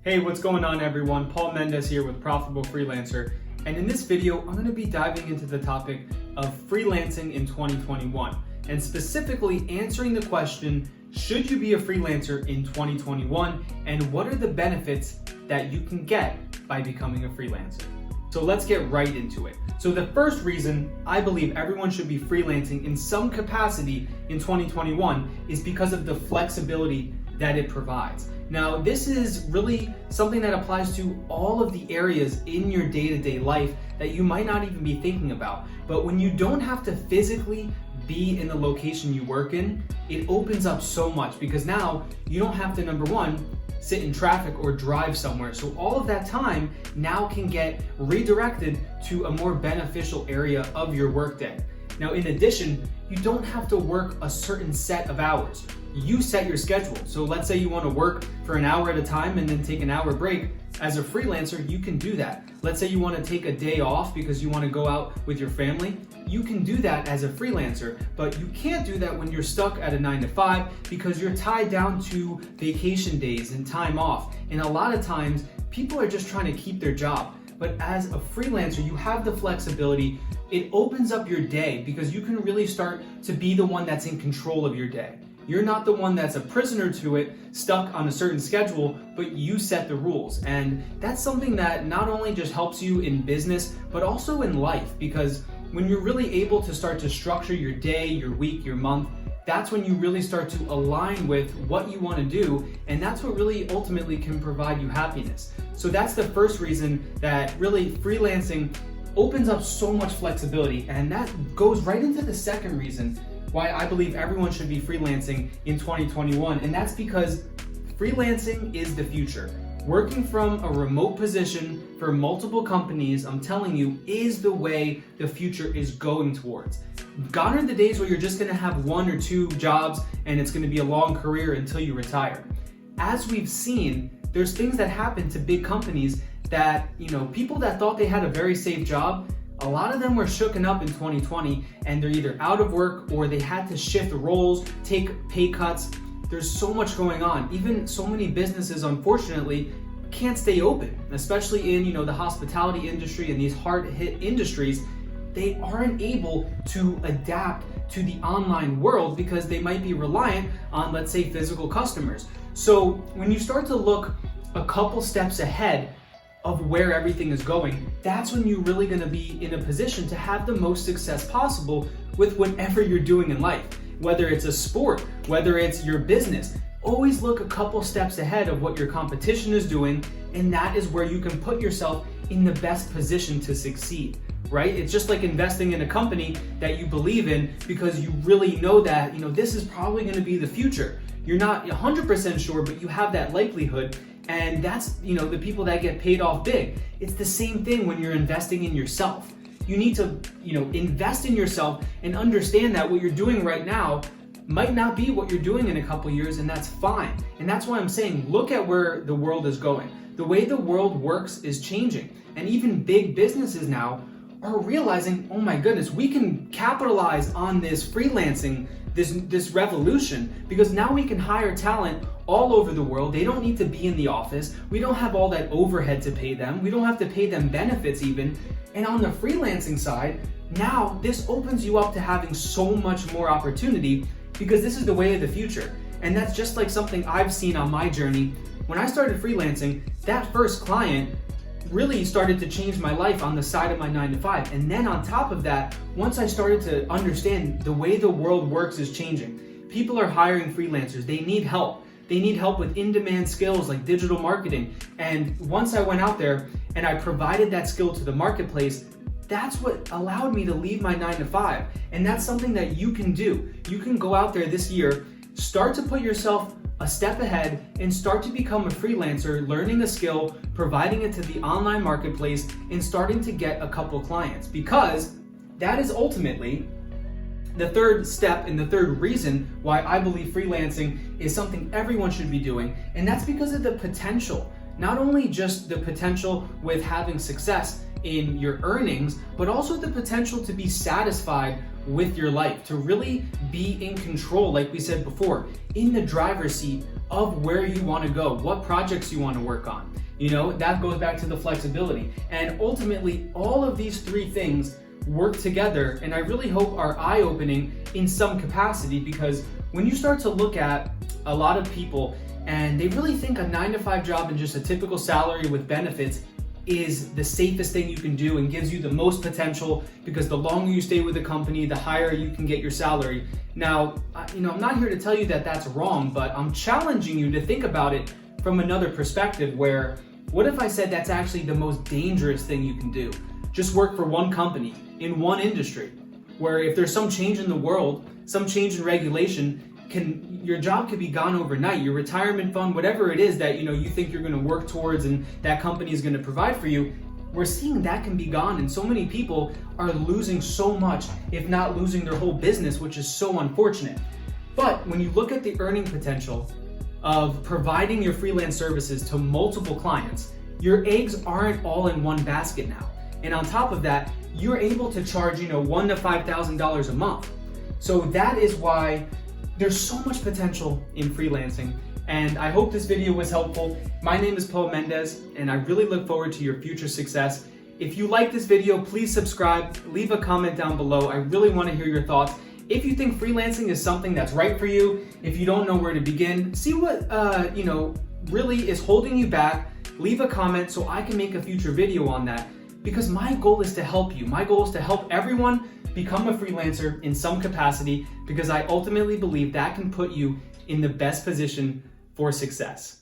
Hey, what's going on everyone? Paul Mendez here with Profitable Freelancer. And in this video, I'm going to be diving into the topic of freelancing in 2021 and specifically answering the question, should you be a freelancer in 2021 and what are the benefits that you can get by becoming a freelancer? So let's get right into it. So the first reason I believe everyone should be freelancing in some capacity in 2021 is because of the flexibility that it provides. Now, this is really something that applies to all of the areas in your day-to-day life that you might not even be thinking about. But when you don't have to physically be in the location you work in, it opens up so much because now you don't have to, number one, sit in traffic or drive somewhere. So all of that time now can get redirected to a more beneficial area of your workday. Now, in addition, you don't have to work a certain set of hours. You set your schedule. So let's say you want to work for an hour at a time and then take an hour break. As a freelancer, you can do that. Let's say you want to take a day off because you want to go out with your family. You can do that as a freelancer, but you can't do that when you're stuck at a 9-to-5 because you're tied down to vacation days and time off. And a lot of times people are just trying to keep their job. But as a freelancer, you have the flexibility. It opens up your day because you can really start to be the one that's in control of your day. You're not the one that's a prisoner to it, stuck on a certain schedule, but you set the rules. And that's something that not only just helps you in business, but also in life, because when you're really able to start to structure your day, your week, your month, that's when you really start to align with what you want to do, and that's what really ultimately can provide you happiness. So that's the first reason that really freelancing opens up so much flexibility, and that goes right into the second reason why I believe everyone should be freelancing in 2021, and that's because freelancing is the future. Working from a remote position for multiple companies, I'm telling you, is the way the future is going towards. Gone are the days where you're just gonna have one or two jobs and it's gonna be a long career until you retire. As we've seen, there's things that happen to big companies that, people that thought they had a very safe job, a lot of them were shooken up in 2020 and they're either out of work or they had to shift roles, take pay cuts. There's so much going on. Even so many businesses, unfortunately, can't stay open, especially in the hospitality industry and these hard-hit industries. They aren't able to adapt to the online world because they might be reliant on, let's say, physical customers. So when you start to look a couple steps ahead of where everything is going, that's when you're really going to be in a position to have the most success possible with whatever you're doing in life. Whether it's a sport, whether it's your business, always look a couple steps ahead of what your competition is doing, and that is where you can put yourself in the best position to succeed, right? It's just like investing in a company that you believe in because you really know that, this is probably going to be the future. You're not 100% sure, but you have that likelihood. And that's, the people that get paid off big. It's the same thing when you're investing in yourself. You need to, invest in yourself and understand that what you're doing right now might not be what you're doing in a couple years, and that's fine. And that's why I'm saying, look at where the world is going. The way the world works is changing. And even big businesses now are realizing, oh my goodness, we can capitalize on this freelancing, this revolution, because now we can hire talent all over the world. They don't need to be in the office. We don't have all that overhead to pay them. We don't have to pay them benefits even. And on the freelancing side, now this opens you up to having so much more opportunity because this is the way of the future. And that's just like something I've seen on my journey. When I started freelancing, that first client really started to change my life on the side of my 9-to-5. And then on top of that, once I started to understand the way the world works is changing. People are hiring freelancers. They need help. They need help with in-demand skills like digital marketing. And once I went out there and I provided that skill to the marketplace, that's what allowed me to leave my 9-to-5. And that's something that you can do. You can go out there this year, start to put yourself a step ahead and start to become a freelancer, learning a skill, providing it to the online marketplace, and starting to get a couple clients. Because that is ultimately the third step and the third reason why I believe freelancing is something everyone should be doing. And that's because of the potential. Not only just the potential with having success in your earnings, but also the potential to be satisfied with your life, to really be in control, like we said before, in the driver's seat of where you want to go, what projects you want to work on. You know, that goes back to the flexibility. And ultimately, all of these three things work together, and I really hope are eye-opening in some capacity, because when you start to look at a lot of people and they really think a 9-to-5 job and just a typical salary with benefits is the safest thing you can do and gives you the most potential, because the longer you stay with the company, the higher you can get your salary. Now, I'm not here to tell you that that's wrong, but I'm challenging you to think about it from another perspective, where what if I said that's actually the most dangerous thing you can do? Just work for one company in one industry, where if there's some change in the world, some change in regulation, your job could be gone overnight. Your retirement fund, whatever it is that you think you're going to work towards and that company is going to provide for you, we're seeing that can be gone, and so many people are losing so much, if not losing their whole business, which is so unfortunate. But when you look at the earning potential of providing your freelance services to multiple clients, your eggs aren't all in one basket now. And on top of that, you're able to charge, $1,000 to $5,000 a month. So that is why there's so much potential in freelancing. And I hope this video was helpful. My name is Paul Mendez, and I really look forward to your future success. If you like this video, please subscribe, leave a comment down below. I really want to hear your thoughts. If you think freelancing is something that's right for you, if you don't know where to begin, see what really is holding you back, leave a comment so I can make a future video on that. Because my goal is to help you. My goal is to help everyone become a freelancer in some capacity, because I ultimately believe that can put you in the best position for success.